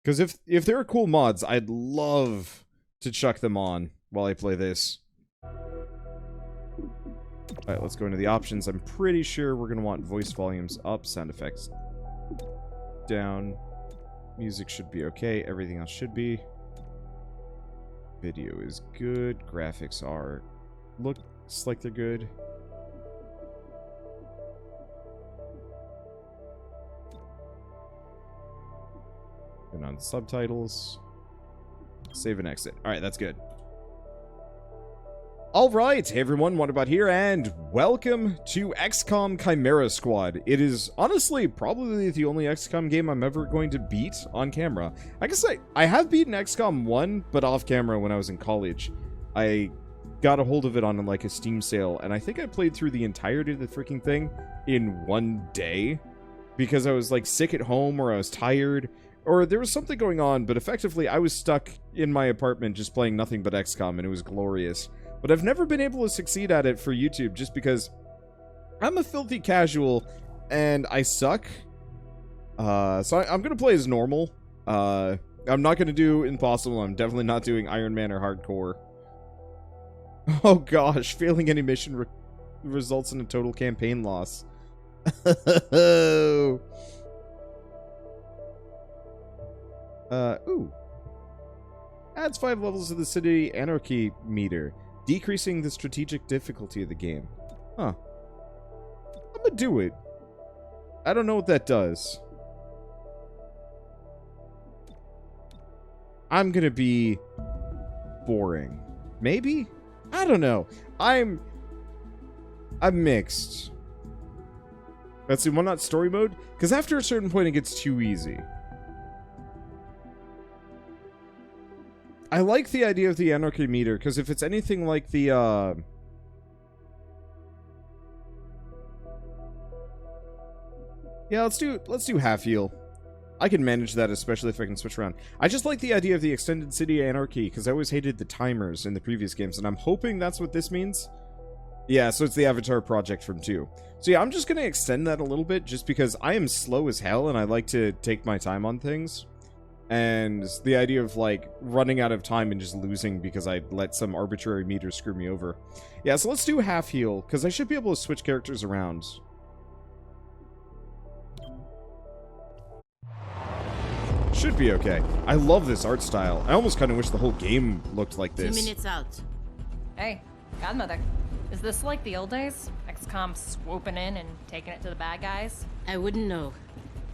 Because if there are cool mods, I'd love to chuck them on while I play this. Alright, let's go into the options. I'm pretty sure we're going to want voice volumes up, sound effects down. Music should be okay. Everything else should be. Video is good. Graphics are... looks like they're good. And on subtitles. Save and exit. Alright, that's good. Alright, hey everyone, What About here, and welcome to XCOM Chimera Squad. It is honestly probably the only XCOM game I'm ever going to beat on camera. I guess I have beaten XCOM 1, but off camera when I was in college. I got a hold of it on like a Steam sale, and I think I played through the entirety of the freaking thing in one day. Because I was like sick at home, or I was tired, or there was something going on, but effectively I was stuck in my apartment just playing nothing but XCOM, and it was glorious. But I've never been able to succeed at it for YouTube just because I'm a filthy casual and I suck. So I'm going to play as normal. I'm not going to do impossible. I'm definitely not doing Iron Man or hardcore. Oh gosh, failing any mission results in a total campaign loss. Ooh. Adds 5 levels to the city anarchy meter, decreasing the strategic difficulty of the game. Huh. I'm gonna do it. I don't know what that does. I'm gonna be boring. Maybe? I don't know. I'm mixed. Let's see, why not story mode? Because after a certain point it gets too easy. I like the idea of the anarchy meter, because if it's anything like the, yeah, let's do half heal. I can manage that, especially if I can switch around. I just like the idea of the extended city anarchy, because I always hated the timers in the previous games, and I'm hoping that's what this means. Yeah, so it's the Avatar project from 2. So yeah, I'm just going to extend that a little bit, just because I am slow as hell, and I like to take my time on things. And the idea of, like, running out of time and just losing because I let some arbitrary meter screw me over. Yeah, so let's do half heal, because I should be able to switch characters around. Should be okay. I love this art style. I almost kind of wish the whole game looked like this. 2 minutes out. Hey, Godmother. Is this like the old days? XCOM swooping in and taking it to the bad guys? I wouldn't know.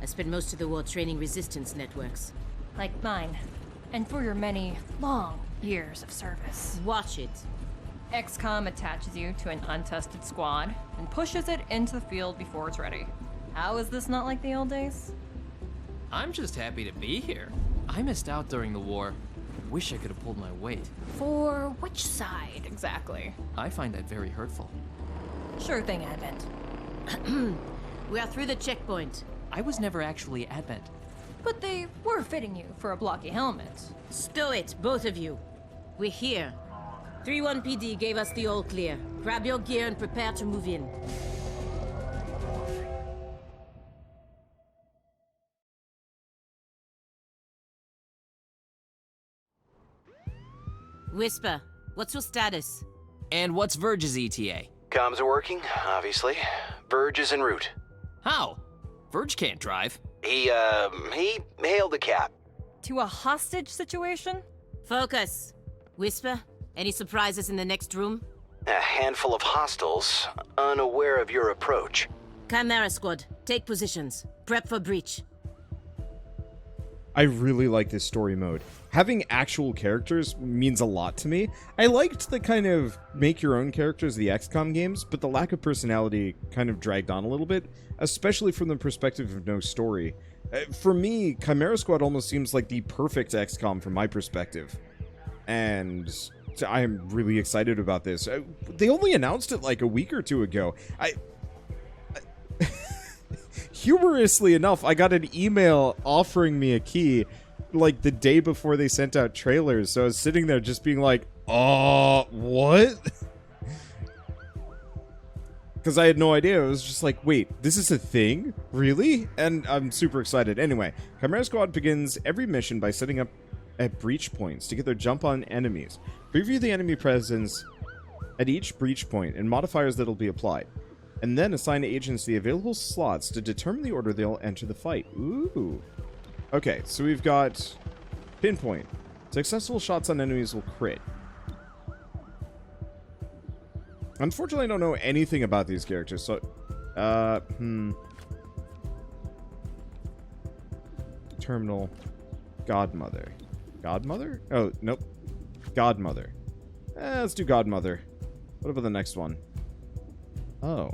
I spent most of the war training resistance networks. Like mine. And for your many, long years of service. Watch it. XCOM attaches you to an untested squad and pushes it into the field before it's ready. How is this not like the old days? I'm just happy to be here. I missed out during the war. Wish I could have pulled my weight. For which side, exactly? I find that very hurtful. Sure thing, Advent. We are through the checkpoint. I was never actually Advent. But they were fitting you for a blocky helmet. Stow it, both of you. We're here. 3-1 PD gave us the all clear. Grab your gear and prepare to move in. Whisper, what's your status? And what's Verge's ETA? Comms are working, obviously. Verge is en route. How? Verge can't drive. He hailed a cab. To a hostage situation? Focus. Whisper, any surprises in the next room? A handful of hostiles, unaware of your approach. Chimera Squad, take positions. Prep for breach. I really like this story mode. Having actual characters means a lot to me. I liked the kind of make your own characters the XCOM games, but the lack of personality kind of dragged on a little bit, especially from the perspective of no story. For me, Chimera Squad almost seems like the perfect XCOM from my perspective. And I'm really excited about this. They only announced it like a week or two ago. Humorously enough, I got an email offering me a key like the day before they sent out trailers, so I was sitting there just being like, what? because I had no idea. It was just like, wait, this is a thing? Really? And I'm super excited. Anyway, Chimera Squad begins every mission by setting up at breach points to get their jump on enemies. Preview the enemy presence at each breach point and modifiers that'll be applied. And then assign agents the available slots to determine the order they'll enter the fight. Ooh. Okay, so we've got pinpoint. Successful shots on enemies will crit. Unfortunately, I don't know anything about these characters, so... Terminal. Godmother. Godmother? Oh, nope. Godmother. Let's do Godmother. What about the next one? Oh.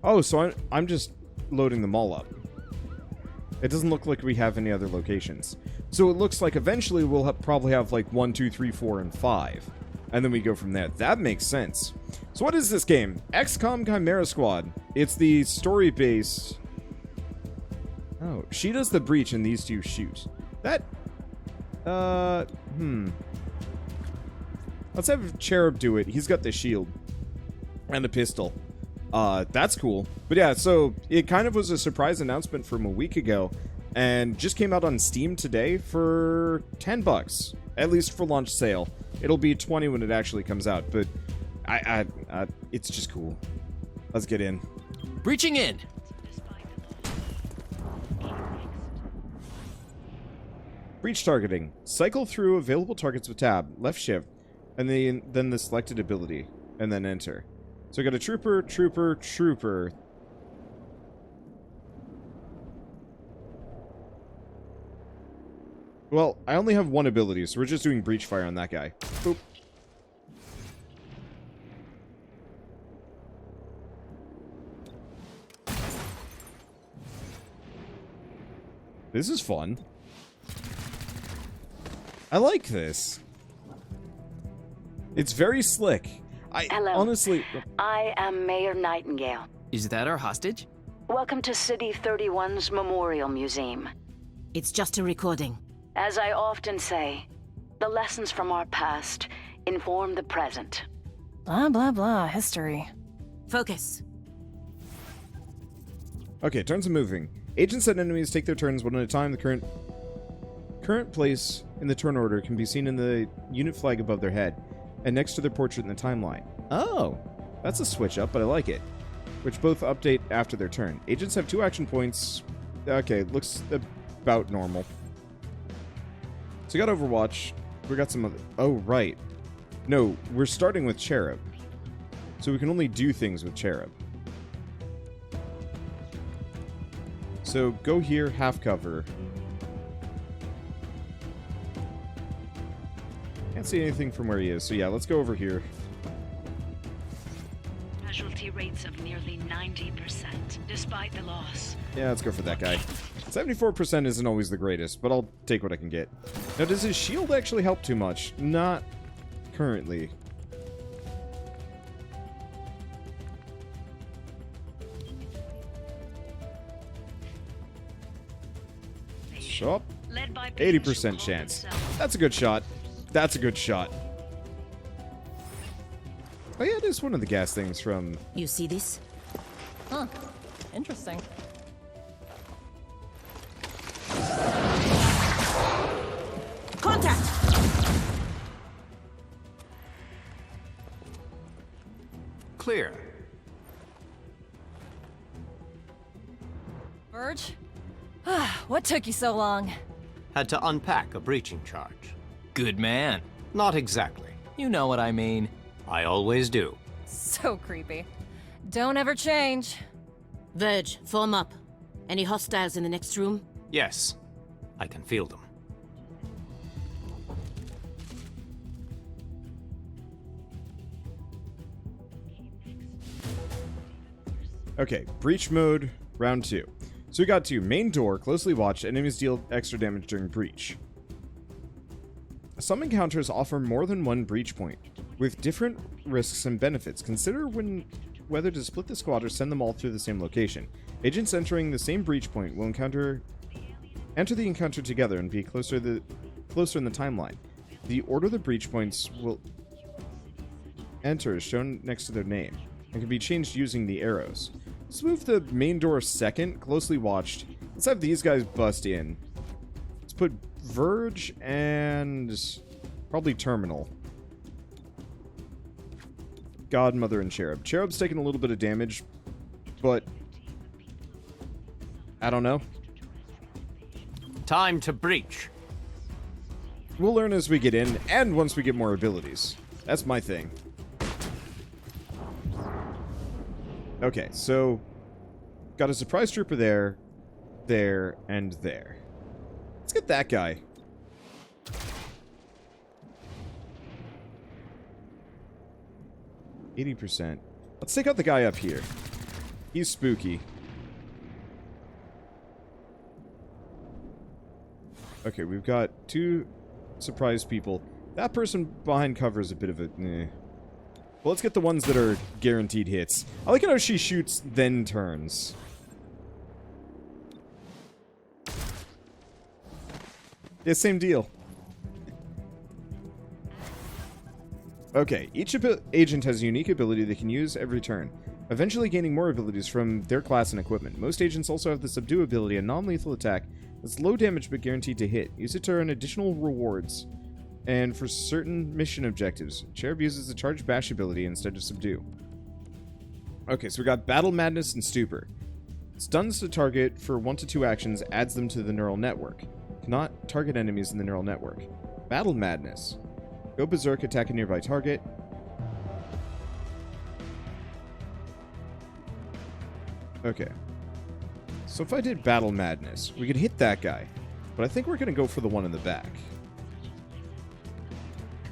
Oh, so I'm just loading them all up. It doesn't look like we have any other locations. So it looks like eventually we'll probably have like 1, 2, 3, 4, and 5. And then we go from there. That makes sense. So what is this game? XCOM Chimera Squad. It's the story-based... Oh, she does the breach and these two shoot. That... Let's have Cherub do it. He's got the shield. And a pistol. That's cool. But yeah, so it kind of was a surprise announcement from a week ago. And just came out on Steam today for $10. At least for launch sale. It'll be 20 when it actually comes out, but it's just cool. Let's get in. Breaching in. Breach targeting. Cycle through available targets with tab, left shift, and then the selected ability, and then enter. So I got a trooper, trooper, trooper. Well, I only have one ability, so we're just doing breach fire on that guy. Boop. This is fun. I like this. It's very slick. Hello. Honestly... I am Mayor Nightingale. Is that our hostage? Welcome to City 31's Memorial Museum. It's just a recording. As I often say, the lessons from our past inform the present. Blah, blah, blah. History. Focus. Okay, turns are moving. Agents and enemies take their turns one at a time. The current place in the turn order can be seen in the unit flag above their head and next to their portrait in the timeline. Oh, that's a switch up, but I like it. Which both update after their turn. Agents have 2 action points. Okay, looks about normal. So we got Overwatch. We got some other... Oh, right. No, we're starting with Cherub. So we can only do things with Cherub. So go here, half cover. Can't see anything from where he is. So yeah, let's go over here. Casualty rates of nearly 90%, despite the loss. Yeah, let's go for that guy. 74% isn't always the greatest, but I'll take what I can get. Now, does his shield actually help too much? Not currently. So, 80% chance. That's a good shot. That's a good shot. Oh yeah, there's one of the gas things from... You see this? Huh. Interesting. Contact! Clear. Verge? What took you so long? Had to unpack a breaching charge. Good man. Not exactly. You know what I mean. I always do. So creepy. Don't ever change. Verge, form up. Any hostiles in the next room? Yes, I can feel them. Okay, breach mode, round 2. So we got 2. Main door, closely watched, enemies deal extra damage during breach. Some encounters offer more than one breach point, with different risks and benefits. Consider whether to split the squad or send them all through the same location. Agents entering the same breach point will enter the encounter together and be closer in the timeline. The order of the breach points will enter is shown next to their name and can be changed using the arrows. Let's move the main door second, closely watched. Let's have these guys bust in. Let's put Verge and probably Terminal. Godmother and Cherub. Cherub's taking a little bit of damage, but I don't know. Time to breach. We'll learn as we get in, and once we get more abilities. That's my thing. Okay, so got a surprise trooper there, and there. Let's get that guy. %. Let's take out the guy up here. He's spooky. Okay, we've got 2 surprise people. That person behind cover is a bit of a... Well, let's get the ones that are guaranteed hits. I like how she shoots, then turns. Yeah, same deal. Okay, each agent has a unique ability they can use every turn, eventually gaining more abilities from their class and equipment. Most agents also have the Subdue ability, a non-lethal attack that's low damage but guaranteed to hit. Use it to earn additional rewards, and for certain mission objectives. Cherub uses the Charge Bash ability instead of Subdue. Okay, so we got Battle Madness and Stupor. Stuns the target for 1 to 2 actions, adds them to the neural network. Cannot target enemies in the neural network. Battle Madness. Go berserk, attack a nearby target. Okay. So if I did Battle Madness, we could hit that guy. But I think we're going to go for the one in the back.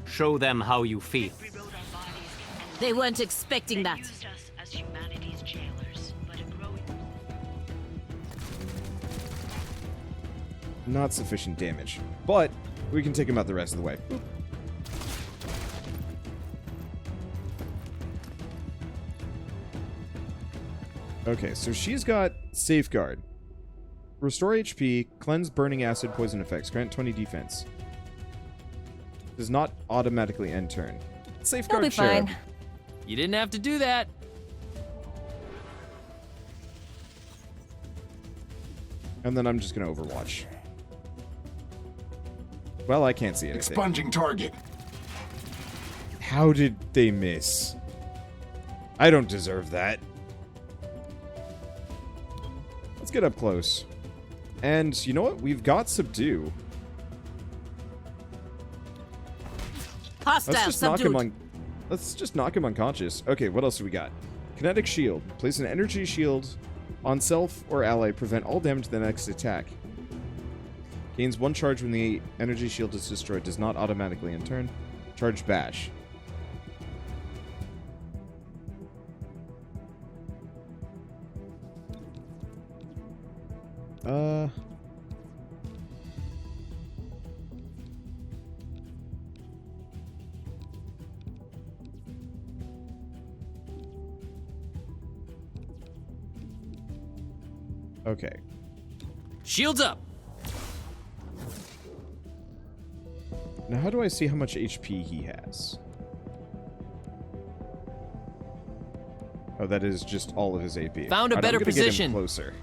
Show them how you feel. They weren't expecting that. Not sufficient damage. But we can take him out the rest of the way. Boop. Okay, so she's got Safeguard. Restore HP, cleanse burning acid poison effects, grant 20 defense. Does not automatically end turn. Safeguard He'll be Cherub. fine. You didn't have to do that. And then I'm just gonna Overwatch. Well, I can't see anything. Expunging target. How did they miss? I don't deserve that. Let's get up close. And you know what? We've got Subdue. Hostile Let's just knock him subdued. Let's just knock him unconscious. Okay, what else do we got? Kinetic Shield. Place an energy shield on self or ally. Prevent all damage to the next attack. Gains 1 charge when the energy shield is destroyed. Does not automatically end turn. Charge Bash. Okay. Shields up. Now, how do I see how much HP he has? Oh, that is just all of his AP. Found a better I'm gonna position. Get him closer.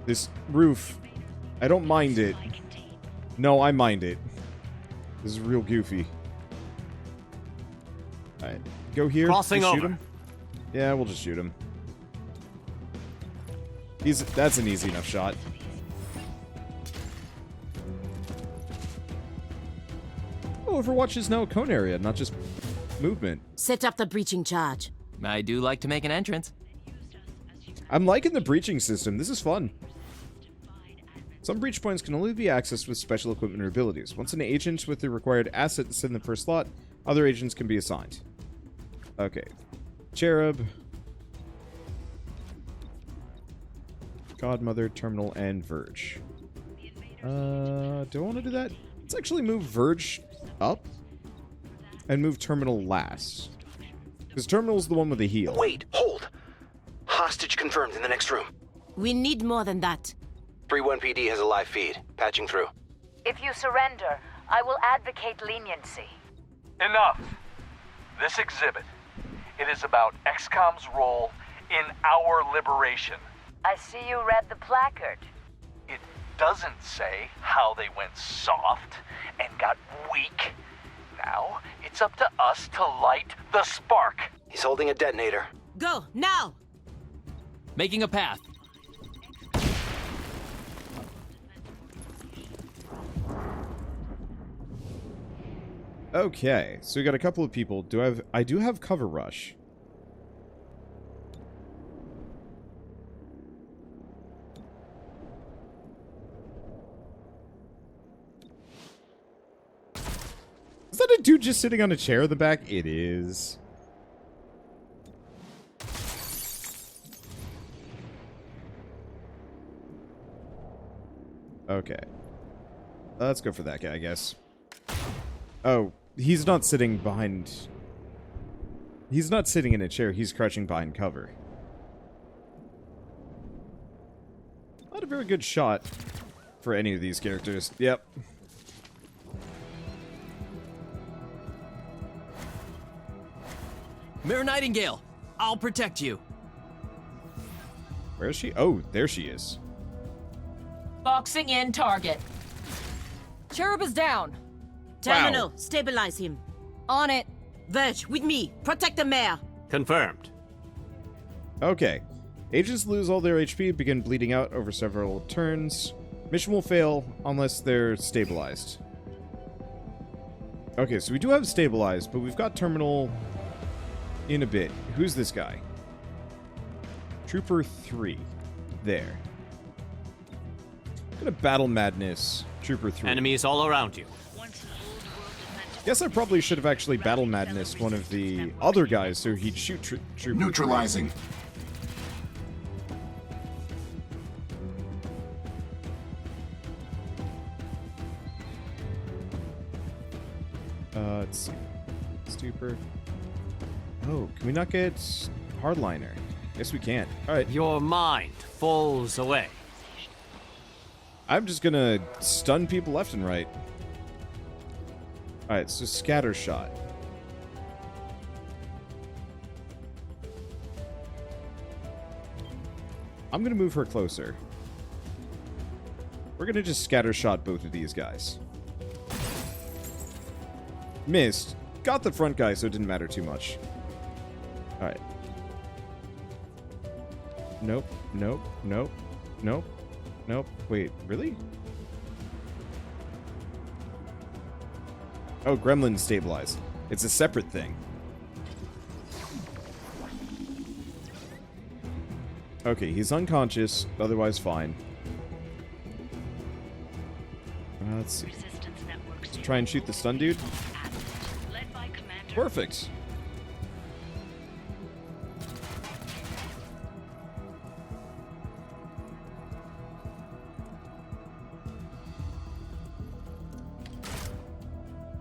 This roof, I don't mind it. No, I mind it. This is real goofy. Alright, go here. Crossing just shoot over. him. Yeah, we'll just shoot him. That's an easy enough shot. Oh, Overwatch is now a cone area, not just movement. Set up the breaching charge. I do like to make an entrance. I'm liking the breaching system. This is fun. Some breach points can only be accessed with special equipment or abilities. Once an agent with the required asset is in the first slot, other agents can be assigned. Okay. Cherub. Godmother, Terminal, and Verge. Do I want to do that? Let's actually move Verge up and move Terminal last. Because Terminal's the one with the heal. Wait, hold. Hostage confirmed in the next room. We need more than that. 3-1 PD has a live feed. Patching through. If you surrender, I will advocate leniency. Enough. This exhibit, it is about XCOM's role in our liberation. I see you read the placard. It doesn't say how they went soft and got weak. Now, it's up to us to light the spark. He's holding a detonator. Go, now! Making a path. Okay, so we got a couple of people. I do have cover rush. Is that a dude just sitting on a chair in the back? It is. Okay. Let's go for that guy, I guess. Oh, he's not sitting behind... He's not sitting in a chair, he's crouching behind cover. Not a very good shot for any of these characters. Yep. Mare Nightingale, I'll protect you. Where is she? Oh, there she is. Boxing in target. Cherub is down. Terminal, stabilize him. On it. Verge, with me. Protect the mayor. Confirmed. Okay. Agents lose all their HP, begin bleeding out over several turns. Mission will fail unless they're stabilized. Okay, so we do have stabilized, but we've got terminal in a bit. Who's this guy? Trooper 3. There. Gonna battle madness. Trooper 3. Enemies all around you. Guess I probably should have actually battle madness one of the other guys so he'd shoot Trooper. Neutralizing. Let's see. Stupor. Oh, can we not get hardliner? Yes, we can. Alright. Your mind falls away. I'm just gonna stun people left and right. Alright, so scatter shot. I'm gonna move her closer. We're gonna just scatter shot both of these guys. Missed. Got the front guy, so it didn't matter too much. Alright. Nope, nope, nope, nope, nope. Wait, really? Oh, Gremlin stabilized. It's a separate thing. Okay, he's unconscious, otherwise fine. Let's see. Let's try and shoot the stun dude. Perfect.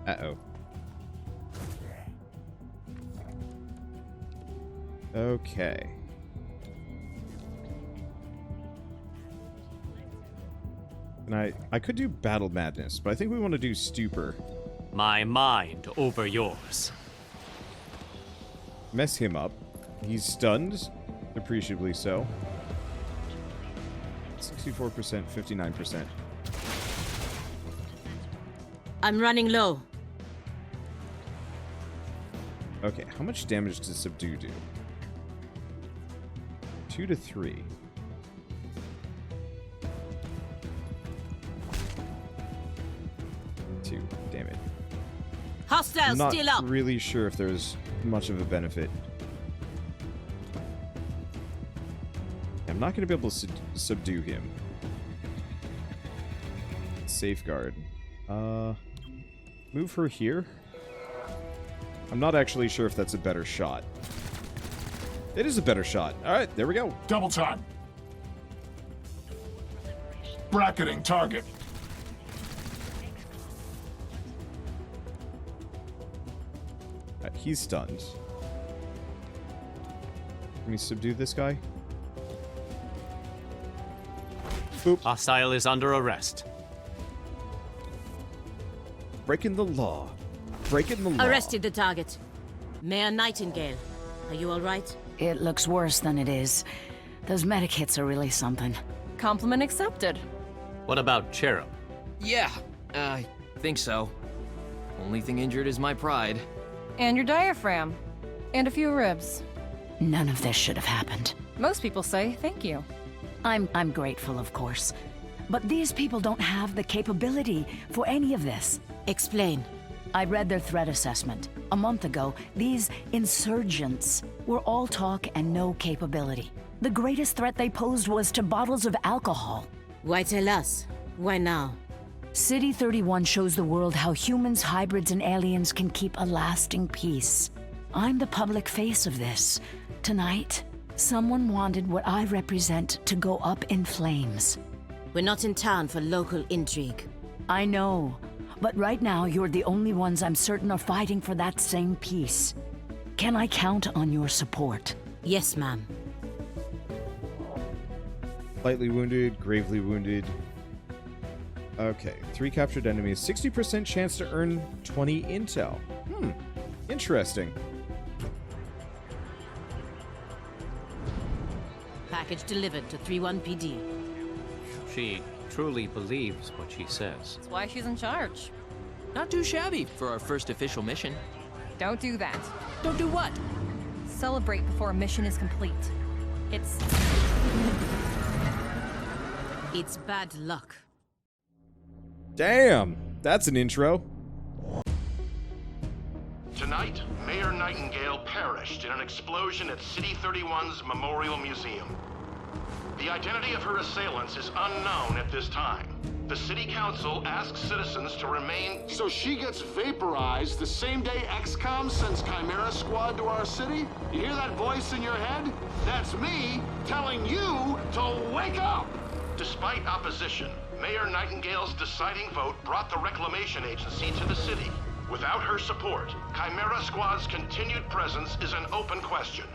Uh-oh. Okay. And I could do Battle Madness, but I think we want to do Stupor. My mind over yours. Mess him up. He's stunned. Appreciably so. 64%, 59%. I'm running low. Okay, how much damage does Subdue do? 2 to 3. 2, damn it. Hostiles I'm still up. not really sure if there's much of a benefit. I'm not going to be able to subdue him. Safeguard. Move her here? I'm not actually sure if that's a better shot. It is a better shot. Alright, there we go. Double time. Bracketing target. He's stunned. Can we subdue this guy? Boop. Hostile is under arrest. Breaking the law. breaking the law. Arrested the target. Mayor Nightingale. Are you alright? It looks worse than it is. Those medic hits are really something. Compliment accepted. What about Cherub? Yeah, I think so. Only thing injured is my pride. And your diaphragm. And a few ribs. None of this should have happened. Most people say thank you. I'm grateful, of course. But these people don't have the capability for any of this. Explain. I read their threat assessment. A month ago, these insurgents were all talk and no capability. The greatest threat they posed was to bottles of alcohol. Why tell us? Why now? City 31 shows the world how humans, hybrids, and aliens can keep a lasting peace. I'm the public face of this. Tonight, someone wanted what I represent to go up in flames. We're not in town for local intrigue. I know, but right now you're the only ones I'm certain are fighting for that same peace. Can I count on your support? Yes, ma'am. Lightly wounded, gravely wounded. Okay, 3 captured enemies, 60% chance to earn 20 intel. Interesting. Package delivered to 31 PD. She truly believes what she says. That's why she's in charge. Not too shabby for our first official mission. Don't do that. Don't do what? Celebrate before a mission is complete. It's bad luck. Damn, that's an intro. Tonight, Mayor Nightingale perished in an explosion at City 31's Memorial Museum. The identity of her assailants is unknown at this time. The City Council asks citizens to remain... So she gets vaporized the same day XCOM sends Chimera Squad to our city? You hear that voice in your head? That's me telling you to wake up! Despite opposition, Mayor Nightingale's deciding vote brought the Reclamation Agency to the city. Without her support, Chimera Squad's continued presence is an open question.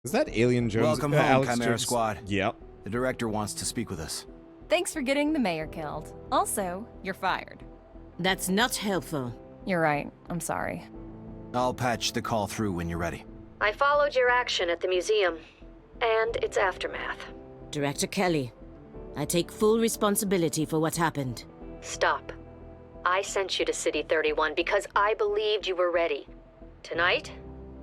Is that Alien Jones? Welcome home, Alex Chimera Jones? Squad. Yep. The director wants to speak with us. thanks for getting the mayor killed. Also, you're fired. That's not helpful. You're right. I'm sorry. I'll patch the call through when you're ready. I followed your action at the museum and its aftermath. Director Kelly, I take full responsibility for what happened. Stop. I sent you to City 31 because I believed you were ready. Tonight,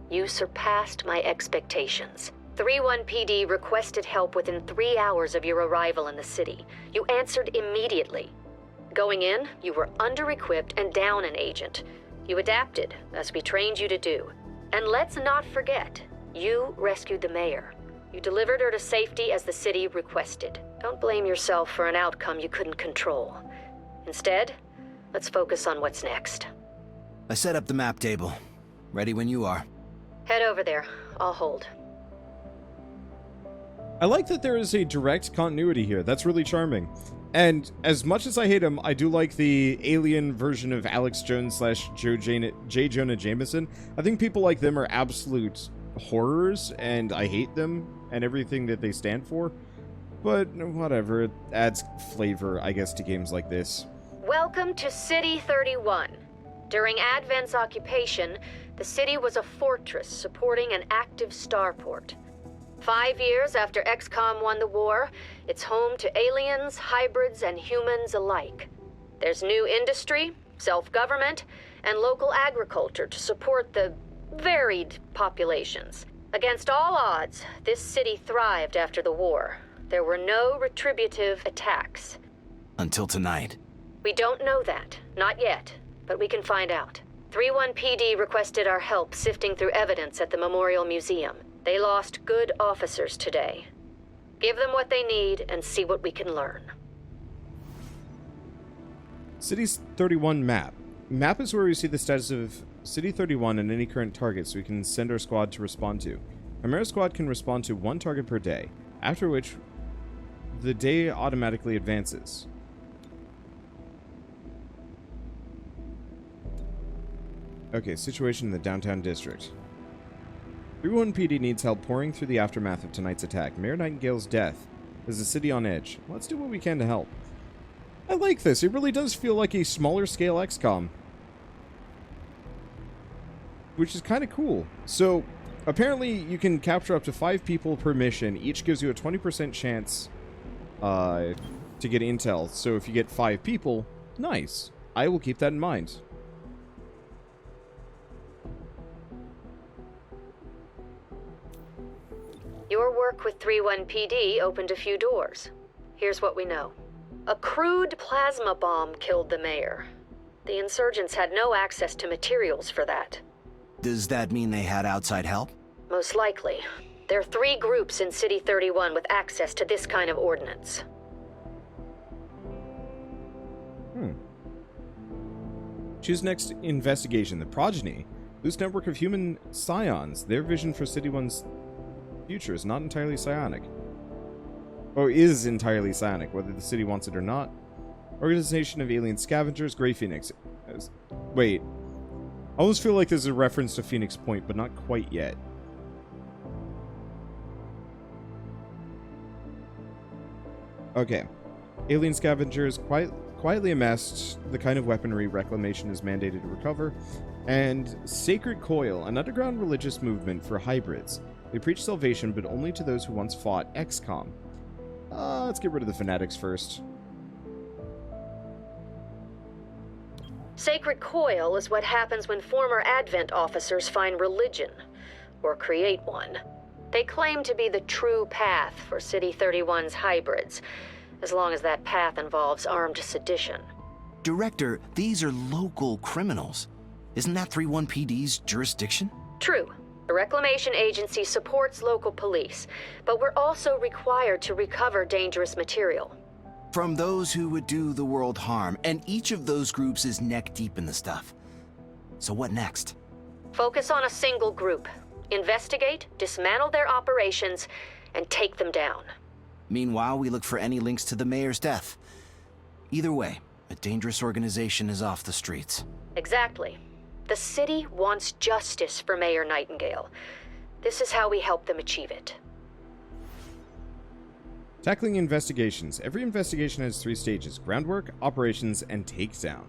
you surpassed my expectations. 3-1 PD requested help within 3 hours of your arrival in the city. You answered immediately. Going in, you were under-equipped and down an agent. You adapted, as we trained you to do. And let's not forget, you rescued the mayor. You delivered her to safety as the city requested. Don't blame yourself for an outcome you couldn't control. Instead, let's focus on what's next. I set up the map table. Ready when you are. Head over there. I'll hold. I like that there is a direct continuity here. That's really charming. And as much as I hate him, I do like the alien version of Alex Jones / J. Jonah Jameson. I think people like them are absolute horrors, and I hate them and everything that they stand for. But whatever, it adds flavor, I guess, to games like this. Welcome to City 31. During Advent's occupation, the city was a fortress supporting an active starport. 5 years after XCOM won the war, it's home to aliens, hybrids, and humans alike. There's new industry, self-government, and local agriculture to support the varied populations. Against all odds, this city thrived after the war. There were no retributive attacks. Until tonight. We don't know that, not yet, but we can find out. 3-1 PD requested our help sifting through evidence at the Memorial Museum. They lost good officers today. Give them what they need and see what we can learn. City 31 map. Map is where we see the status of City 31 and any current targets we can send our squad to respond to. Chimera Squad can respond to 1 target per day, after which the day automatically advances. Okay, situation in the downtown district. 3-1 PD needs help pouring through the aftermath of tonight's attack. Mayor Nightingale's death is the city on edge. Let's do what we can to help. I like this. It really does feel like a smaller scale XCOM. Which is kind of cool. So, apparently you can capture up to 5 people per mission. Each gives you a 20% chance to get intel. So if you get 5 people, nice. I will keep that in mind. Your work with 3-1 PD opened a few doors. Here's what we know. A crude plasma bomb killed the mayor. The insurgents had no access to materials for that. Does that mean they had outside help? Most likely. There are 3 groups in City 31 with access to this kind of ordnance. Choose next investigation. The Progeny. Loose network of human scions. Their vision for City 1's future is not entirely psionic. Or is entirely psionic, whether the city wants it or not. Organization of alien scavengers. Grey Phoenix. Wait. I almost feel like this is a reference to Phoenix Point, but not quite yet. Okay. Alien scavengers quietly amassed the kind of weaponry Reclamation is mandated to recover. And Sacred Coil, an underground religious movement for hybrids. They preach salvation, but only to those who once fought XCOM. Let's get rid of the fanatics first. Sacred Coil is what happens when former Advent officers find religion, or create one. They claim to be the true path for City 31's hybrids, as long as that path involves armed sedition. Director, these are local criminals. Isn't that 3-1 PD's jurisdiction? True. The Reclamation Agency supports local police, but we're also required to recover dangerous material. From those who would do the world harm, and each of those groups is neck deep in the stuff. So what next? Focus on a single group. Investigate, dismantle their operations, and take them down. Meanwhile, we look for any links to the mayor's death. Either way, a dangerous organization is off the streets. Exactly. The city wants justice for Mayor Nightingale. This is how we help them achieve it. Tackling investigations. Every investigation has 3 stages: groundwork, operations, and takedown.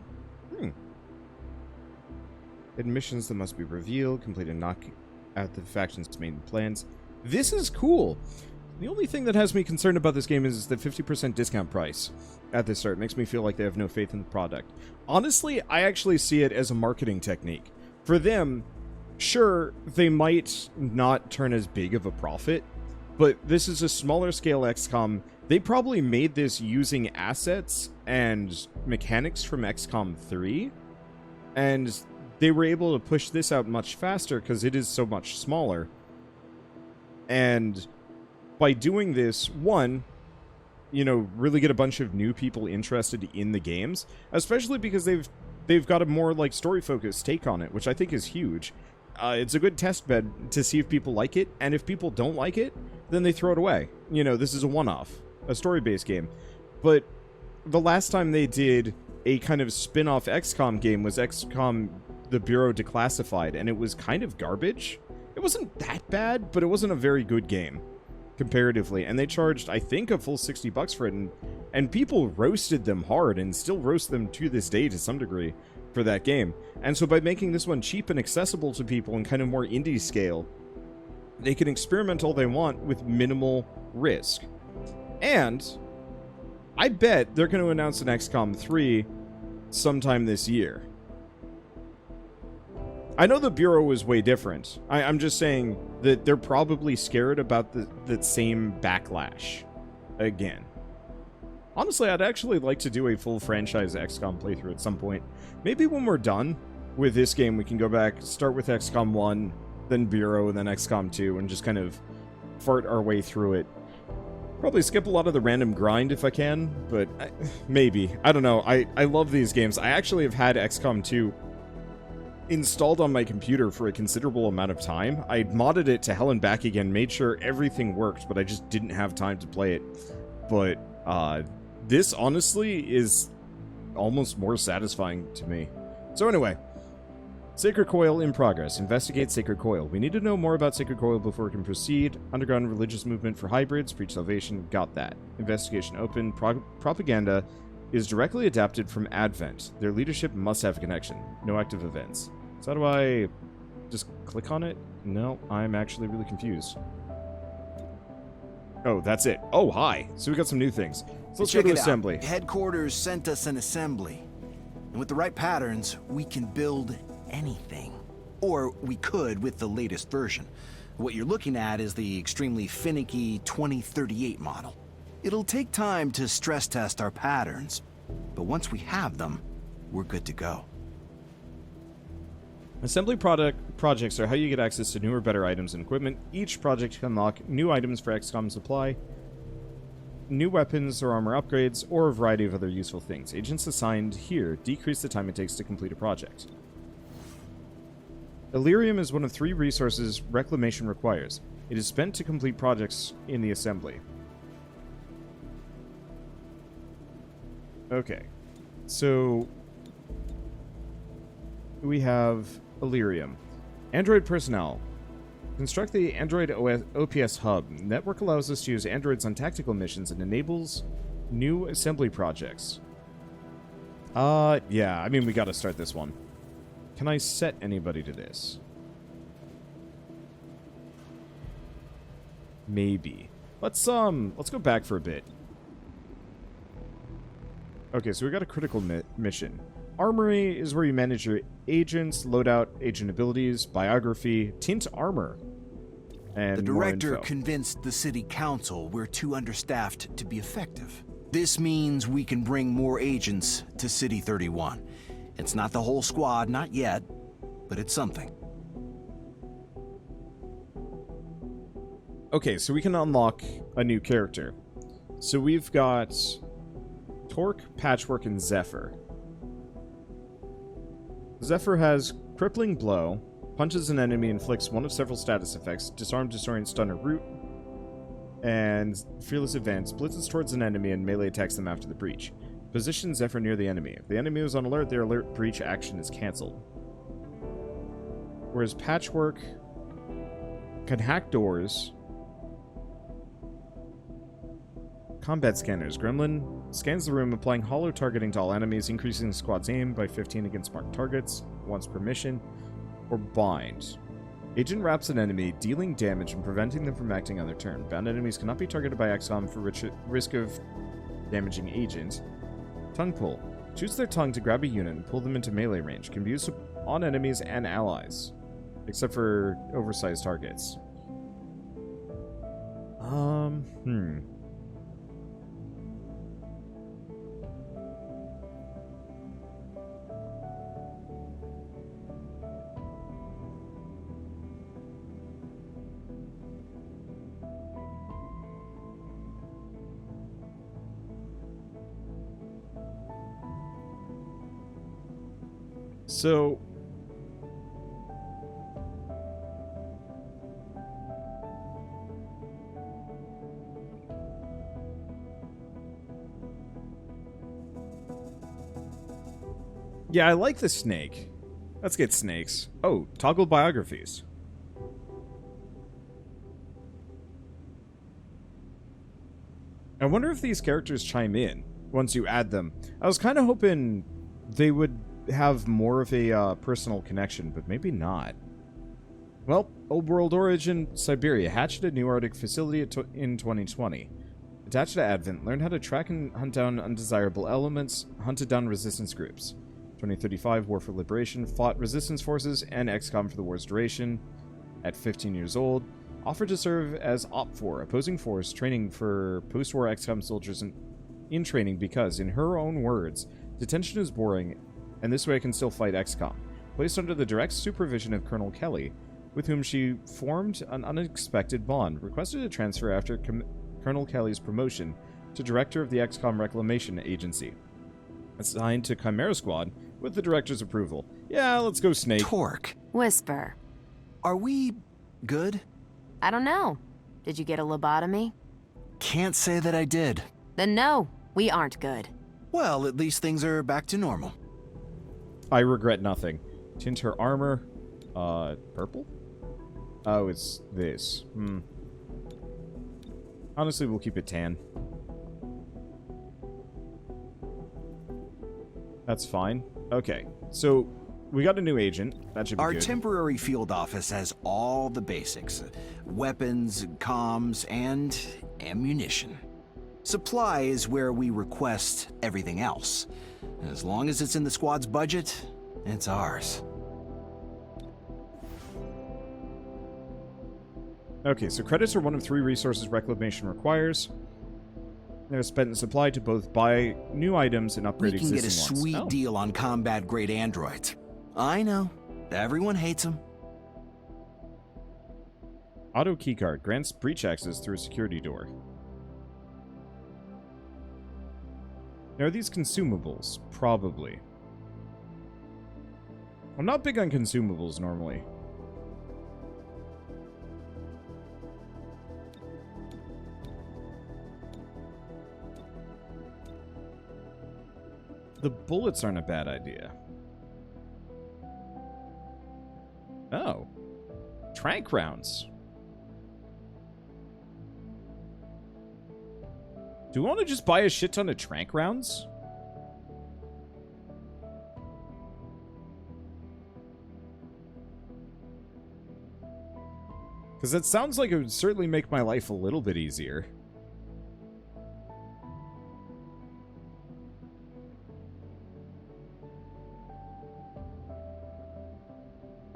Hidden missions that must be revealed, complete and knock out the faction's main plans. This is cool. The only thing that has me concerned about this game is the 50% discount price at the start. It makes me feel like they have no faith in the product. Honestly, I actually see it as a marketing technique. For them, sure, they might not turn as big of a profit, but this is a smaller scale XCOM. They probably made this using assets and mechanics from XCOM 3, and they were able to push this out much faster because it is so much smaller. And by doing this, one, you know, really get a bunch of new people interested in the games, especially because they've got a more like story-focused take on it, which I think is huge. It's a good test bed to see if people like it, and if people don't like it, then they throw it away. You know, this is a one-off, a story-based game. But the last time they did a kind of spin-off XCOM game was XCOM The Bureau Declassified, and it was kind of garbage. It wasn't that bad, but it wasn't a very good game comparatively, and they charged, I think, a full $60 for it, and people roasted them hard, and still roast them to this day to some degree for that game. And so by making this one cheap and accessible to people and kind of more indie scale, they can experiment all they want with minimal risk. And I bet they're going to announce an XCOM 3 sometime this year. I know the Bureau was way different. I'm just saying that they're probably scared about the same backlash again. Honestly, I'd actually like to do a full franchise XCOM playthrough at some point. Maybe when we're done with this game, we can go back, start with XCOM 1, then Bureau, then XCOM 2, and just kind of fart our way through it. Probably skip a lot of the random grind if I can, but maybe. I don't know. I love these games. I actually have had XCOM 2 installed on my computer for a considerable amount of time. I modded it to hell and back again, made sure everything worked, but I just didn't have time to play it. But this honestly is almost more satisfying to me. So anyway, Sacred Coil in progress. Investigate Sacred Coil. We need to know more about Sacred Coil before we can proceed. Underground religious movement for hybrids. Preach salvation. Got that. Investigation open. Propaganda. is directly adapted from Advent. Their leadership must have a connection. No active events. So how do I just click on it? No, I'm actually really confused. Oh, that's it. Oh, hi. So we got some new things. So let's go to assembly. Headquarters sent us an assembly. And with the right patterns, we can build anything. Or we could with the latest version. What you're looking at is the extremely finicky 2038 model. It'll take time to stress test our patterns, but once we have them, we're good to go. Assembly projects are how you get access to newer, better items and equipment. Each project can unlock new items for XCOM supply, new weapons or armor upgrades, or a variety of other useful things. Agents assigned here decrease the time it takes to complete a project. Elerium is one of 3 resources Reclamation requires. It is spent to complete projects in the assembly. Okay, so we have Elerium. Android personnel. Construct the Android OPS hub. Network allows us to use androids on tactical missions and enables new assembly projects. Yeah, I mean, we gotta start this one. Can I set anybody to this? Maybe. Let's go back for a bit. Okay, so we got a critical mission. Armory is where you manage your agents, loadout, agent abilities, biography, tint armor, and the director convinced the city council we're too understaffed to be effective. This means we can bring more agents to City 31. It's not the whole squad, not yet, but it's something. Okay, so we can unlock a new character. So we've got Torque, Patchwork, and Zephyr. Zephyr has Crippling Blow, punches an enemy, inflicts one of several status effects, Disarm, Disorient, Stun, or Root, and Fearless Advance, blitzes towards an enemy and melee attacks them after the breach. Position Zephyr near the enemy. If the enemy is on alert, their alert breach action is cancelled. Whereas Patchwork can hack doors. Combat Scanners. Gremlin scans the room, applying hollow targeting to all enemies, increasing the squad's aim by 15 against marked targets, once per mission. Or Bind. Agent wraps an enemy, dealing damage and preventing them from acting on their turn. Bound enemies cannot be targeted by XCOM for risk of damaging agent. Tongue Pull. Shoots their tongue to grab a unit and pull them into melee range. Can be used on enemies and allies, except for oversized targets. So, yeah, I like the snake. Let's get snakes. Oh, toggle biographies. I wonder if these characters chime in once you add them. I was kind of hoping they would have more of a personal connection, but maybe not. Well, Old World Origin, Siberia, hatched at a new Arctic facility in 2020. Attached to Advent, learned how to track and hunt down undesirable elements, hunted down resistance groups. 2035, War for Liberation, fought resistance forces and XCOM for the war's duration. At 15 years old, offered to serve as OPFOR, opposing force, training for post-war XCOM soldiers in training because, in her own words, detention is boring, and this way I can still fight XCOM. Placed under the direct supervision of Colonel Kelly, with whom she formed an unexpected bond, requested a transfer after Colonel Kelly's promotion to Director of the XCOM Reclamation Agency. Assigned to Chimera Squad with the Director's approval. Yeah, let's go Snake. Torque. Whisper. Are we good? I don't know. Did you get a lobotomy? Can't say that I did. Then no, we aren't good. Well, at least things are back to normal. I regret nothing. Tint her armor. Purple? Oh, it's this. Honestly, we'll keep it tan. That's fine. Okay, so we got a new agent. That should be Our good. temporary field office has all the basics. Weapons, comms, and ammunition. Supply is where we request everything else. As long as it's in the squad's budget, it's ours. Okay, so credits are one of 3 resources Reclamation requires. They're spent in supply to both buy new items and upgrade existing ones. We can get a sweet deal on combat-grade androids. I know. Everyone hates them. Auto keycard grants breach access through a security door. Now, are these consumables? Probably. I'm not big on consumables normally. The bullets aren't a bad idea. Oh. Trank rounds. Do we want to just buy a shit ton of trank rounds? Because that sounds like it would certainly make my life a little bit easier.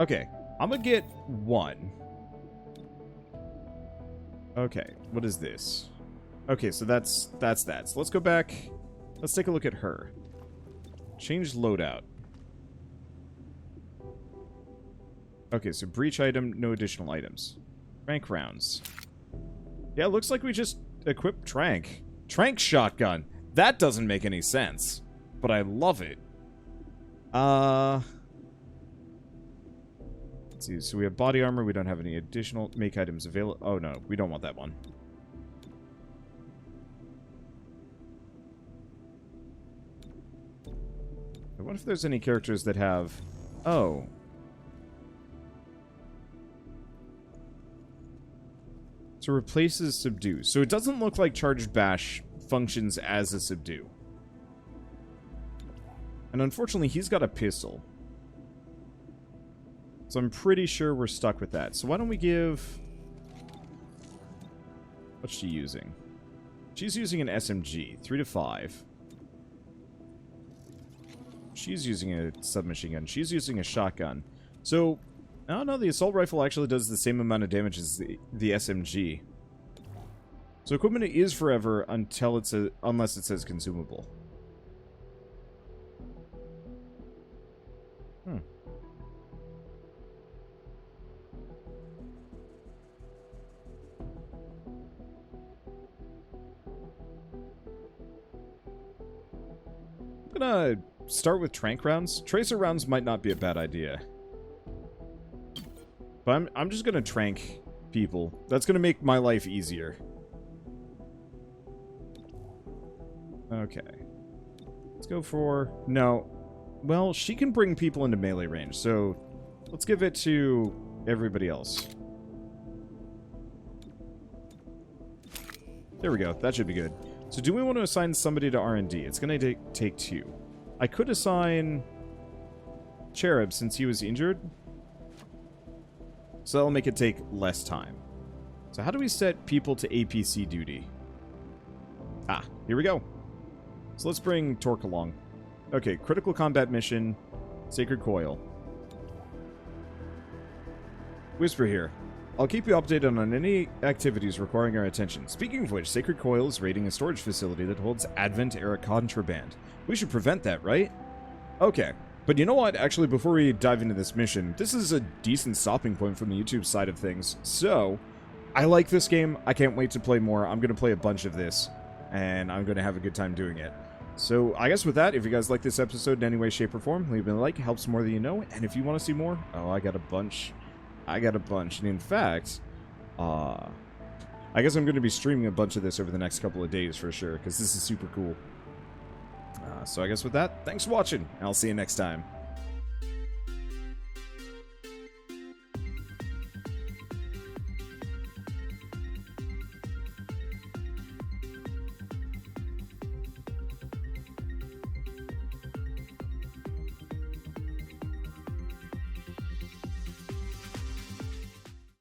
Okay, I'm gonna get 1. Okay, what is this? Okay, so that's that. So let's go back. Let's take a look at her. Change loadout. Okay, so breach item, no additional items. Trank rounds. Yeah, it looks like we just equipped Trank. Trank shotgun. That doesn't make any sense, but I love it. Let's see, so we have body armor, we don't have any additional make items available. Oh no, we don't want that one. What if there's any characters that have... Oh. So replaces subdue. So it doesn't look like Charged Bash functions as a subdue. And unfortunately, he's got a pistol. So I'm pretty sure we're stuck with that. So why don't we give... What's she using? She's using an SMG. 3 to 5. She's using a submachine gun. She's using a shotgun. So, I don't know, the assault rifle actually does the same amount of damage as the SMG. So equipment is forever until it's unless it says consumable. Hmm. I'm gonna start with trank rounds. Tracer rounds might not be a bad idea. But I'm just gonna trank people. That's gonna make my life easier. Okay. Let's go for... No. Well, she can bring people into melee range, so let's give it to everybody else. There we go. That should be good. So do we want to assign somebody to R&D? It's going to take 2. I could assign Cherub since he was injured. So that'll make it take less time. So how do we set people to APC duty? Ah, here we go. So let's bring Torque along. Okay, critical combat mission, Sacred Coil. Whisper here. I'll keep you updated on any activities requiring our attention. Speaking of which, Sacred Coil is raiding a storage facility that holds Advent-era contraband. We should prevent that, right? Okay. But you know what? Actually, before we dive into this mission, this is a decent stopping point from the YouTube side of things. So, I like this game. I can't wait to play more. I'm going to play a bunch of this, and I'm going to have a good time doing it. So, I guess with that, if you guys like this episode in any way, shape, or form, leave a like. It helps more than you know. And if you want to see more, oh, I got a bunch. And in fact, I guess I'm going to be streaming a bunch of this over the next couple of days for sure, because this is super cool. So I guess with that, thanks for watching, and I'll see you next time.